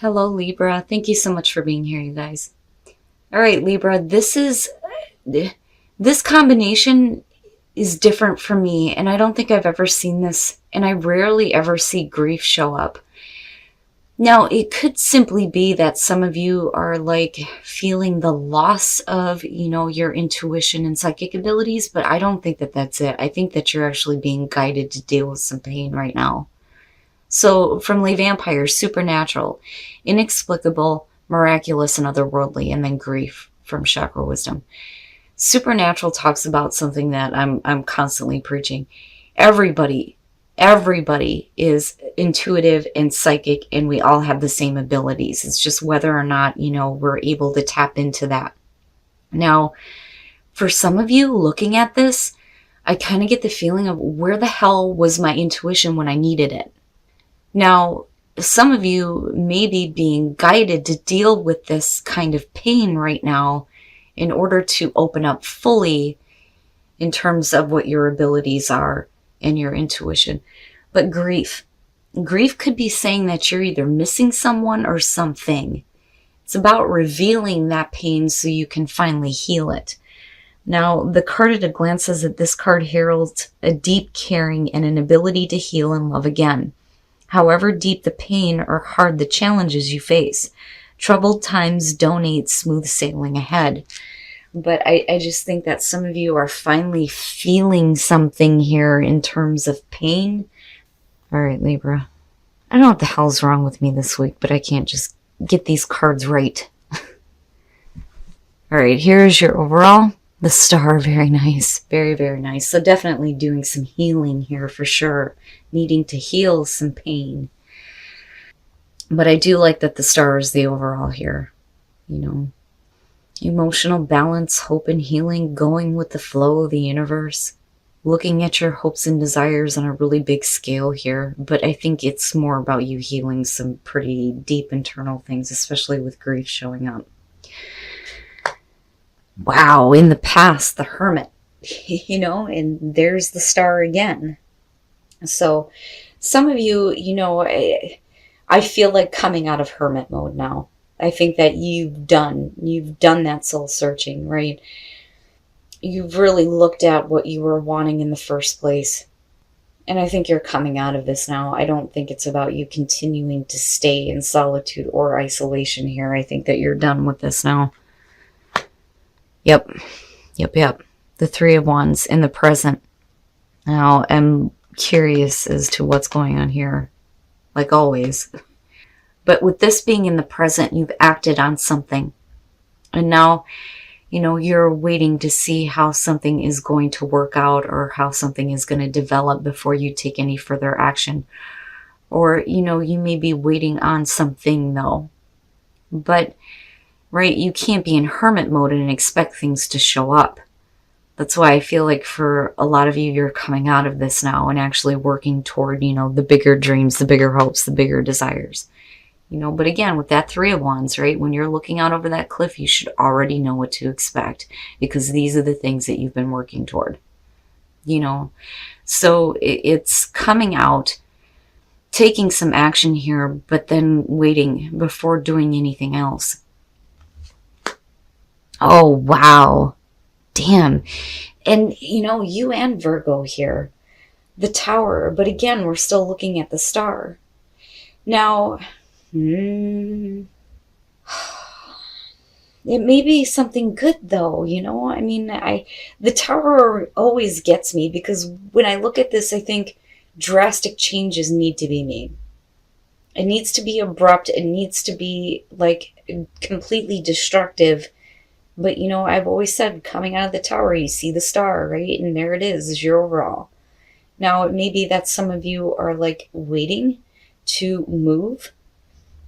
Hello, Libra. Thank you so much for being here, you guys. All right, Libra, this combination is different for me, and I don't think I've ever seen this, and I rarely ever see grief show up. Now, it could simply be that some of you are like feeling the loss of, your intuition and psychic abilities, but I don't think that that's it. I think that you're actually being guided to deal with some pain right now. So, from Lay Vampire, supernatural, inexplicable, miraculous, and otherworldly, and then grief from Chakra Wisdom. Supernatural talks about something that I'm constantly preaching. Everybody, everybody is intuitive and psychic, and we all have the same abilities. It's just whether or not, we're able to tap into that. Now, for some of you looking at this, I kind of get the feeling of where the hell was my intuition when I needed it? Now, some of you may be being guided to deal with this kind of pain right now in order to open up fully in terms of what your abilities are and your intuition. But grief could be saying that you're either missing someone or something. It's about revealing that pain so you can finally heal it. Now, the card at a glance says that this card heralds a deep caring and an ability to heal and love again. However deep the pain or hard the challenges you face, troubled times donate smooth sailing ahead. But I just think that some of you are finally feeling something here in terms of pain. All right, Libra. I don't know what the hell's wrong with me this week, but I can't just get these cards right. All right, here's your overall. The star, very nice. Very, very nice. So definitely doing some healing here for sure. Needing to heal some pain. But I do like that the star is the overall here. Emotional balance, hope and healing, going with the flow of the universe. Looking at your hopes and desires on a really big scale here. But I think it's more about you healing some pretty deep internal things, especially with grief showing up. Wow, in the past, the Hermit, and there's the star again. So some of you, I feel like coming out of Hermit mode now. I think that you've done that soul searching, right? You've really looked at what you were wanting in the first place. And I think you're coming out of this now. I don't think it's about you continuing to stay in solitude or isolation here. I think that you're done with this now. Yep. The Three of Wands in the present. Now, I'm curious as to what's going on here, like always. But with this being in the present, you've acted on something. And now, you're waiting to see how something is going to work out or how something is going to develop before you take any further action. Or, you may be waiting on something, though. But right? You can't be in hermit mode and expect things to show up. That's why I feel like for a lot of you, you're coming out of this now and actually working toward, the bigger dreams, the bigger hopes, the bigger desires. But again, with that Three of Wands, right? When you're looking out over that cliff, you should already know what to expect because these are the things that you've been working toward. So it's coming out, taking some action here, but then waiting before doing anything else. Oh, wow. Damn. And, you and Virgo here. The Tower. But again, we're still looking at the star. Now, it may be something good, though, the Tower always gets me because when I look at this, I think drastic changes need to be made. It needs to be abrupt. It needs to be, completely destructive. But, I've always said coming out of the Tower, you see the star, right? And there it is your overall. Now, it may be that some of you are waiting to move.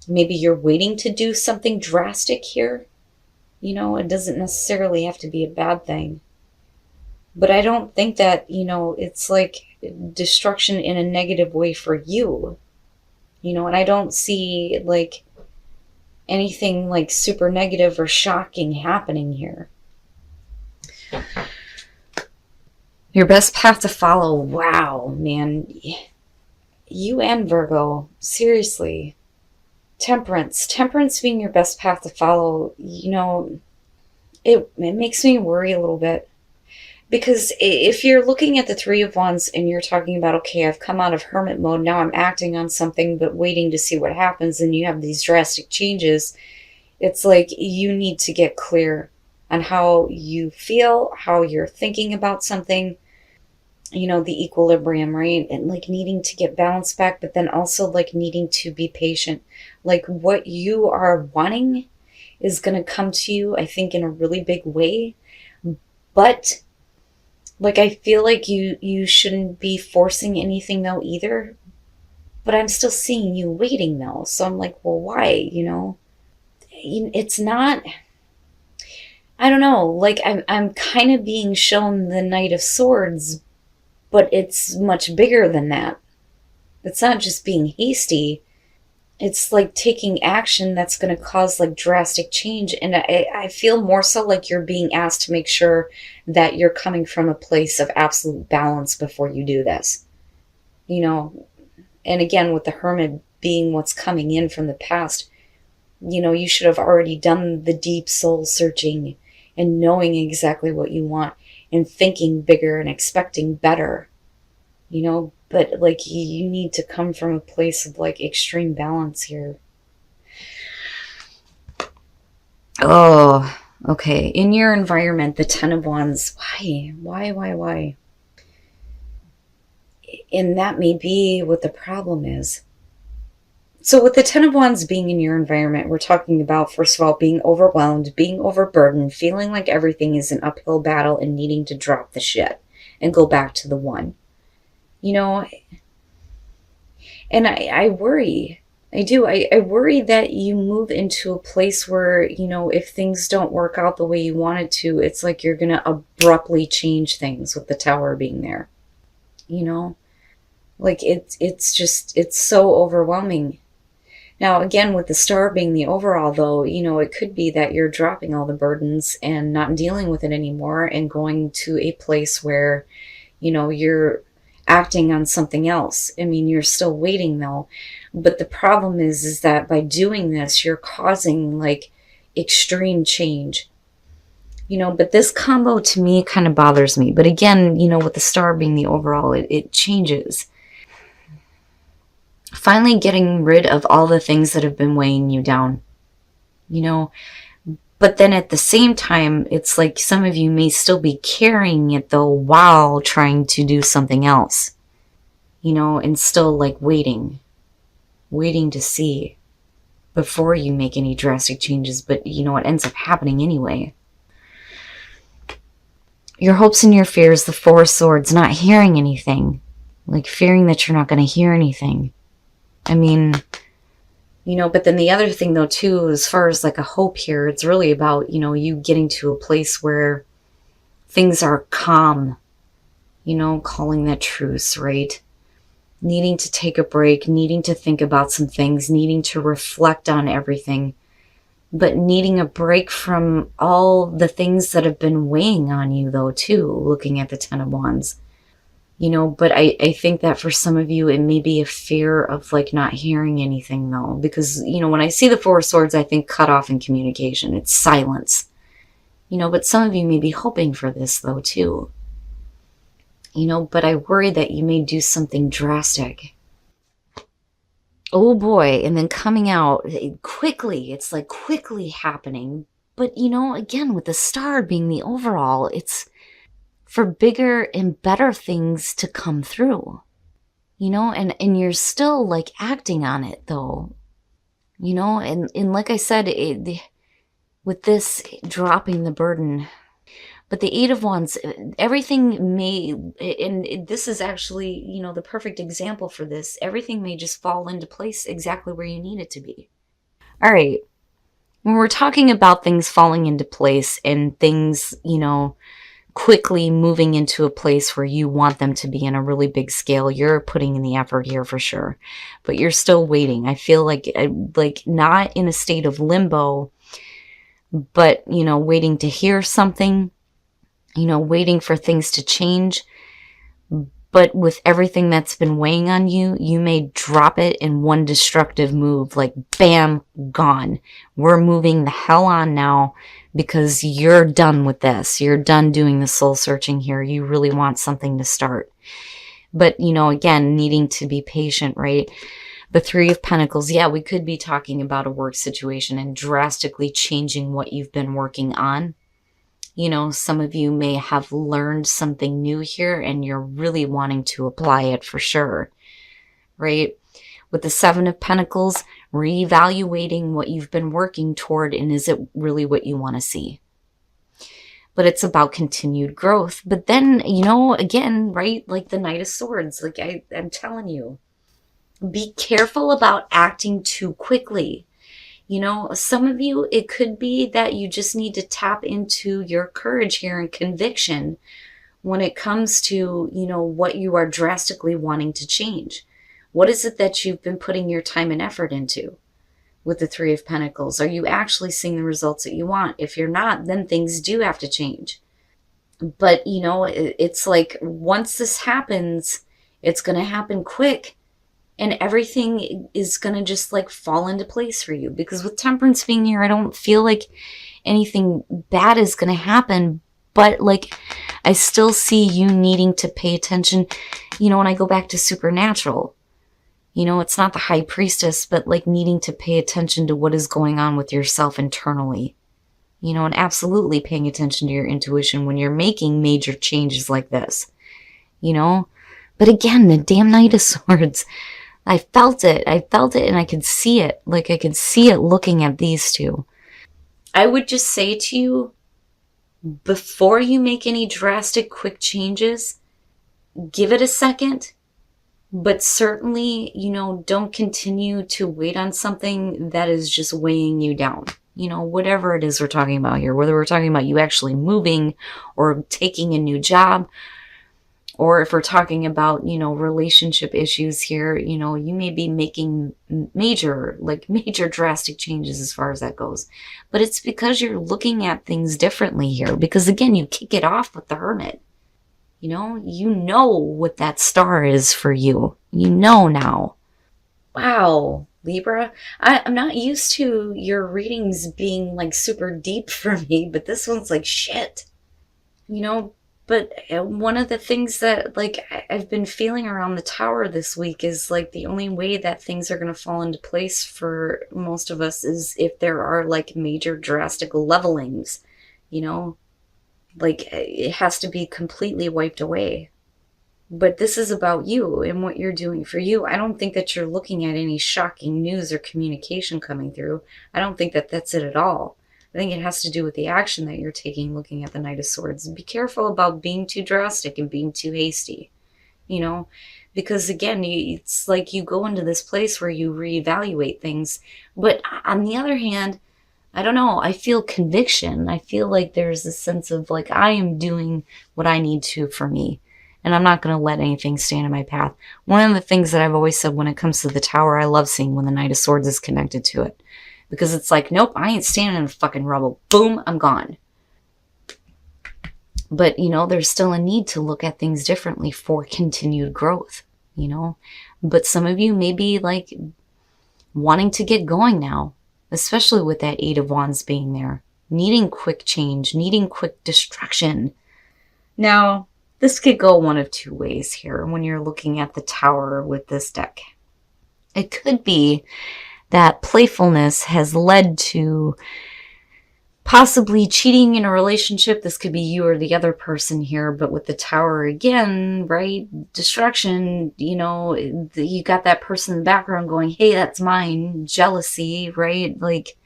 Maybe you're waiting to do something drastic here. It doesn't necessarily have to be a bad thing. But I don't think that, it's destruction in a negative way for you. And I don't see anything super negative or shocking happening here. Your best path to follow. Wow, man. You and Virgo. Seriously. Temperance. Temperance being your best path to follow, it makes me worry a little bit. Because if you're looking at the Three of Wands and you're talking about, okay, I've come out of hermit mode, now I'm acting on something but waiting to see what happens, and you have these drastic changes, it's like you need to get clear on how you feel, how you're thinking about something, the equilibrium, right? And like needing to get balance back, but then also like needing to be patient. Like what you are wanting is going to come to you, I think, in a really big way. But like, I feel like you shouldn't be forcing anything though either. But I'm still seeing you waiting though. So I'm like, well, why? It's not, I don't know, like I'm kind of being shown the Knight of Swords, but it's much bigger than that. It's not just being hasty. It's like taking action that's going to cause like drastic change. And I feel more so like you're being asked to make sure that you're coming from a place of absolute balance before you do this. And again, with the Hermit being what's coming in from the past, you should have already done the deep soul searching and knowing exactly what you want and thinking bigger and expecting better, but like you need to come from a place of like extreme balance here. Oh, okay. In your environment, the Ten of Wands, why? And that may be what the problem is. So with the Ten of Wands being in your environment, we're talking about, first of all, being overwhelmed, being overburdened, feeling like everything is an uphill battle and needing to drop the shit and go back to the one. And I worry. I do. I worry that you move into a place where, if things don't work out the way you want it to, it's like you're going to abruptly change things with the Tower being there. Like it's so overwhelming. Now, again, with the Star being the overall, though, it could be that you're dropping all the burdens and not dealing with it anymore and going to a place where, you're acting on something else. I mean, you're still waiting, though. But the problem is that by doing this, you're causing, like, extreme change. But this combo, to me, kind of bothers me. But again, with the Star being the overall, it changes. Finally getting rid of all the things that have been weighing you down, but then at the same time, it's like some of you may still be carrying it though while trying to do something else, and still like waiting to see before you make any drastic changes. But it ends up happening anyway. Your hopes and your fears, the Four of Swords, not hearing anything, like fearing that you're not going to hear anything. I mean, but then the other thing though too, as far as like a hope here, it's really about, you getting to a place where things are calm, calling that truce, right? Needing to take a break, needing to think about some things, needing to reflect on everything, but needing a break from all the things that have been weighing on you though too, looking at the Ten of Wands. But I think that for some of you, it may be a fear of like not hearing anything though, because, when I see the Four of Swords, I think cut off in communication. It's silence, but some of you may be hoping for this though too, but I worry that you may do something drastic. Oh boy. And then coming out quickly, it's like quickly happening. But, again, with the Star being the overall, it's for bigger and better things to come through, and you're still like acting on it though, and like I said, with this dropping the burden, but the Eight of Wands, everything may, and this is actually, the perfect example for this, everything may just fall into place exactly where you need it to be. All right. When we're talking about things falling into place and things, quickly moving into a place where you want them to be in a really big scale, you're putting in the effort here for sure, but you're still waiting. I feel like not in a state of limbo, but waiting to hear something, waiting for things to change, But with everything that's been weighing on you, you may drop it in one destructive move, like bam, gone. We're moving the hell on now because you're done with this. You're done doing the soul searching here. You really want something to start. But, again, needing to be patient, right? The Three of Pentacles, yeah, we could be talking about a work situation and drastically changing what you've been working on. Some of you may have learned something new here and you're really wanting to apply it for sure, right? With the Seven of Pentacles, reevaluating what you've been working toward and is it really what you want to see? But it's about continued growth. But then, again, right, like the Knight of Swords, like I'm telling you, be careful about acting too quickly. Some of you, it could be that you just need to tap into your courage here and conviction when it comes to, what you are drastically wanting to change. What is it that you've been putting your time and effort into with the Three of Pentacles? Are you actually seeing the results that you want? If you're not, then things do have to change. But, it's like once this happens, it's going to happen quick. And everything is going to just like fall into place for you. Because with Temperance being here, I don't feel like anything bad is going to happen. But like, I still see you needing to pay attention. When I go back to supernatural, it's not the high priestess, but like needing to pay attention to what is going on with yourself internally. And absolutely paying attention to your intuition when you're making major changes like this. But again, the damn Knight of Swords. I felt it and I could see it. Like I could see it looking at these two. I would just say to you, before you make any drastic quick changes, give it a second. But certainly, don't continue to wait on something that is just weighing you down. Whatever it is we're talking about here, whether we're talking about you actually moving or taking a new job, or if we're talking about, relationship issues here, you may be making major drastic changes as far as that goes. But it's because you're looking at things differently here. Because again, you kick it off with the Hermit. You know what that star is for you. Now. Wow, Libra. I'm not used to your readings being like super deep for me, but this one's like shit. But one of the things that like I've been feeling around the Tower this week is like the only way that things are going to fall into place for most of us is if there are like major drastic levelings, like it has to be completely wiped away. But this is about you and what you're doing for you. I don't think that you're looking at any shocking news or communication coming through. I don't think that that's it at all. I think it has to do with the action that you're taking looking at the Knight of Swords. Be careful about being too drastic and being too hasty, because again, it's like you go into this place where you reevaluate things. But on the other hand, I don't know, I feel conviction. I feel like there's a sense of like I am doing what I need to for me. And I'm not going to let anything stand in my path. One of the things that I've always said when it comes to the Tower, I love seeing when the Knight of Swords is connected to it. Because it's like, nope, I ain't standing in fucking rubble. Boom, I'm gone. But, there's still a need to look at things differently for continued growth, But some of you may be like wanting to get going now, especially with that Eight of Wands being there. Needing quick change, needing quick destruction. Now, this could go one of two ways here when you're looking at the Tower with this deck. It could be that playfulness has led to possibly cheating in a relationship. This could be you or the other person here, but with the Tower again, right? Destruction, you got that person in the background going, hey, that's mine. Jealousy, right? Like,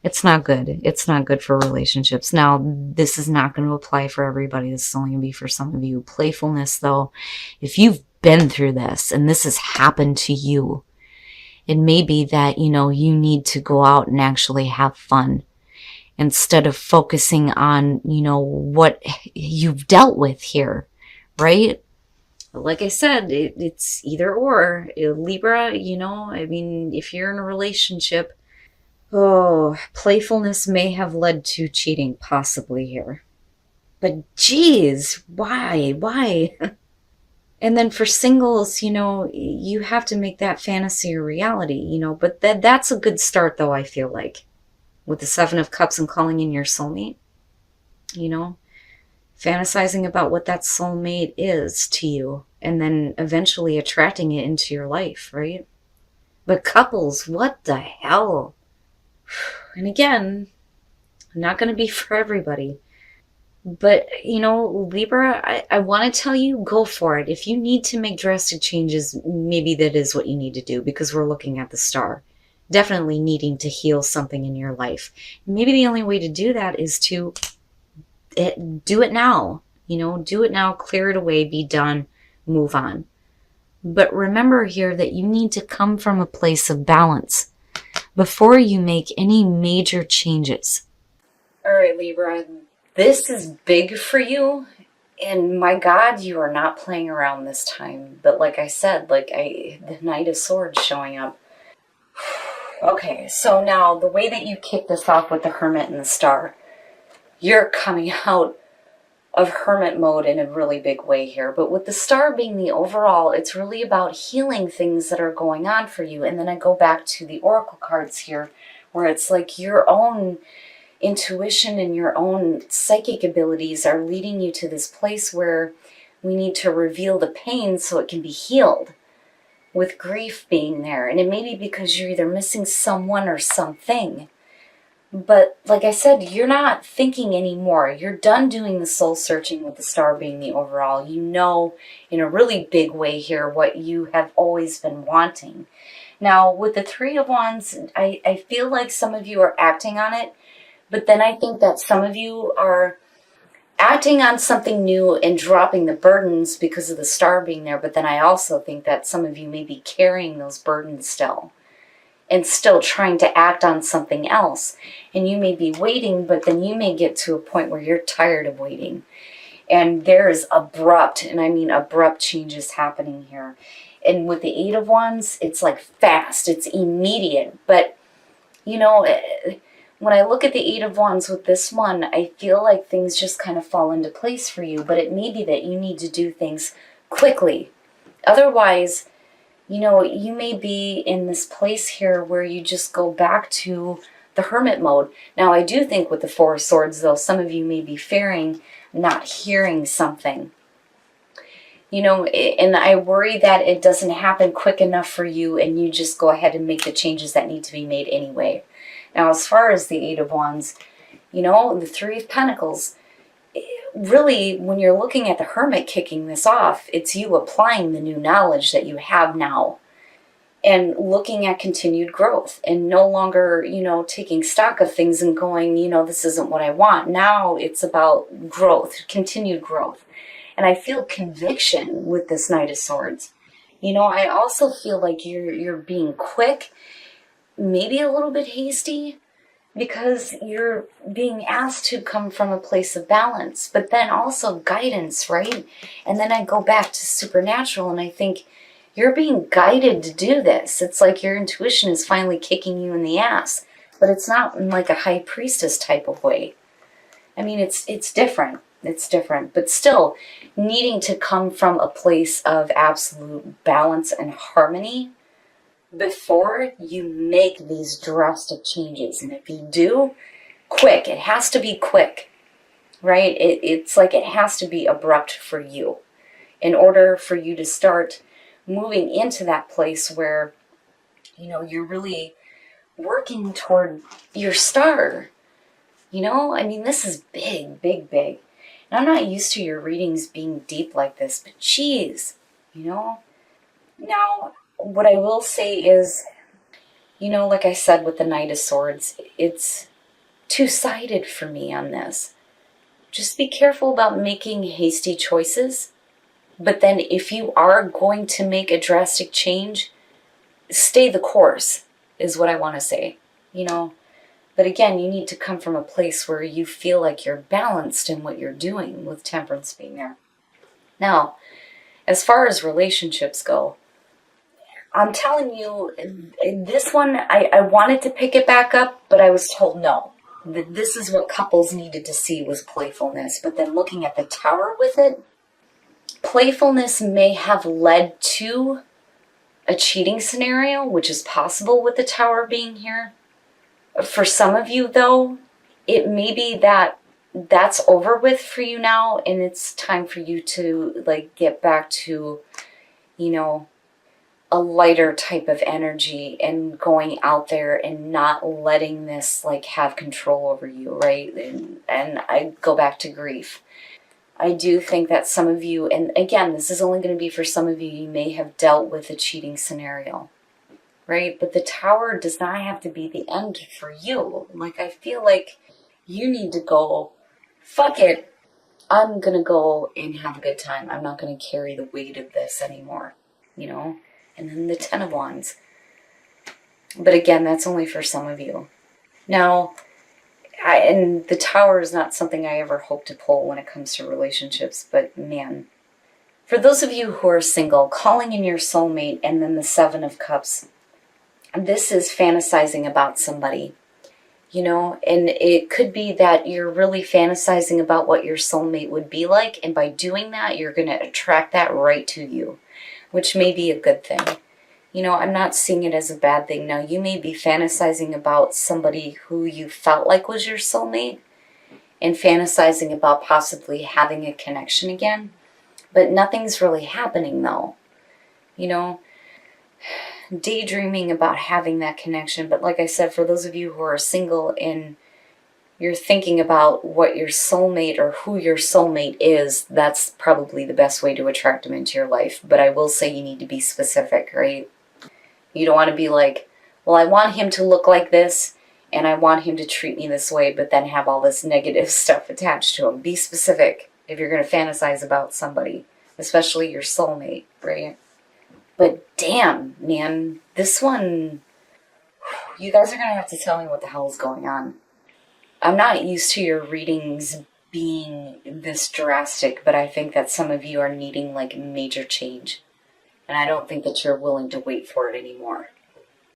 it's not good. It's not good for relationships. Now, this is not going to apply for everybody. This is only going to be for some of you. Playfulness, though, if you've been through this and this has happened to you, it may be that, you need to go out and actually have fun instead of focusing on, what you've dealt with here, right? Like I said, it's either or. Libra, if you're in a relationship, playfulness may have led to cheating possibly here. But geez, why? And then for singles, you have to make that fantasy a reality, but that's a good start though, I feel like. With the Seven of Cups and calling in your soulmate, you know, fantasizing about what that soulmate is to you and then eventually attracting it into your life, right? But couples, what the hell? And again, not going to be for everybody. But, Libra, I want to tell you, go for it. If you need to make drastic changes, maybe that is what you need to do because we're looking at the star. Definitely needing to heal something in your life. Maybe the only way to do that is to do it now. Do it now, clear it away, be done, move on. But remember here that you need to come from a place of balance before you make any major changes. All right, Libra, this is big for you. And my God, you are not playing around this time. But like I said, the Knight of Swords showing up. Okay, so now the way that you kick this off with the Hermit and the Star, you're coming out of hermit mode in a really big way here. But with the Star being the overall, it's really about healing things that are going on for you. And then I go back to the Oracle cards here, where it's like your own intuition and your own psychic abilities are leading you to this place where we need to reveal the pain so it can be healed, with grief being there. And it may be because you're either missing someone or something. But like I said, you're not thinking anymore. You're done doing the soul searching with the Star being the overall. You know in a really big way here what you have always been wanting. Now, with the Three of Wands, I feel like some of you are acting on it, but then I think that some of you are acting on something new and dropping the burdens because of the Star being there. But then I also think that some of you may be carrying those burdens still and still trying to act on something else. And you may be waiting, but then you may get to a point where you're tired of waiting. And there is abrupt, and I mean abrupt changes happening here. And with the Eight of Wands, it's like fast, it's immediate. But, when I look at the Eight of Wands with this one, I feel like things just kind of fall into place for you. But it may be that you need to do things quickly. Otherwise, you may be in this place here where you just go back to the hermit mode. Now, I do think with the Four of Swords, though, some of you may be fearing not hearing something. And I worry that it doesn't happen quick enough for you and you just go ahead and make the changes that need to be made anyway. Now, as far as the Eight of Wands, the Three of Pentacles, really, when you're looking at the Hermit kicking this off, it's you applying the new knowledge that you have now and looking at continued growth and no longer, taking stock of things and going, this isn't what I want. Now it's about growth, continued growth. And I feel conviction with this Knight of Swords. I also feel like you're being quick, maybe a little bit hasty, because you're being asked to come from a place of balance, but then also guidance, right? And then I go back to supernatural and I think you're being guided to do this. It's like your intuition is finally kicking you in the ass, but it's not in like a high priestess type of way. I mean, it's different. It's different, but still needing to come from a place of absolute balance and harmony before you make these drastic changes. And if you do, quick. It has to be quick, right? It's like it has to be abrupt for you in order for you to start moving into that place where, you're really working toward your star. I mean, this is big, big, big. And I'm not used to your readings being deep like this, but geez, Now, what I will say is, like I said with the Knight of Swords, it's two-sided for me on this. Just be careful about making hasty choices. But then if you are going to make a drastic change, stay the course, is what I want to say. But again, you need to come from a place where you feel like you're balanced in what you're doing, with Temperance being there. Now, as far as relationships go, I'm telling you, this one, I wanted to pick it back up, but I was told no. That this is what couples needed to see was playfulness. But then looking at the Tower with it, Playfulness may have led to a cheating scenario, which is possible with the Tower being here. For some of you, though, it may be that that's over with for you now, and it's time for you to like get back to, you know, a lighter type of energy and going out there and not letting this like have control over you, right? And I go back to grief. I do think that some of you, and again, this is only going to be for some of you, you may have dealt with a cheating scenario, right? But the Tower does not have to be the end for you. Like, I feel like you need to go, fuck it, I'm going to go and have a good time. I'm not going to carry the weight of this anymore, you know? And then the Ten of Wands. But again, that's only for some of you. Now, and the Tower is not something I ever hope to pull when it comes to relationships, but man, for those of you who are single, calling in your soulmate and then the Seven of Cups, this is fantasizing about somebody, you know, and it could be that you're really fantasizing about what your soulmate would be like, and by doing that, you're going to attract that right to you, which may be a good thing. You know, I'm not seeing it as a bad thing. Now, you may be fantasizing about somebody who you felt like was your soulmate and fantasizing about possibly having a connection again, but nothing's really happening though. You know, daydreaming about having that connection. But like I said, for those of you who are single and you're thinking about what your soulmate or who your soulmate is, that's probably the best way to attract them into your life. But I will say you need to be specific, right? You don't want to be like, well, I want him to look like this and I want him to treat me this way, but then have all this negative stuff attached to him. Be specific if you're going to fantasize about somebody, especially your soulmate, right? But damn, man, this one, you guys are going to have to tell me what the hell is going on. I'm not used to your readings being this drastic, but I think that some of you are needing like major change. And I don't think that you're willing to wait for it anymore.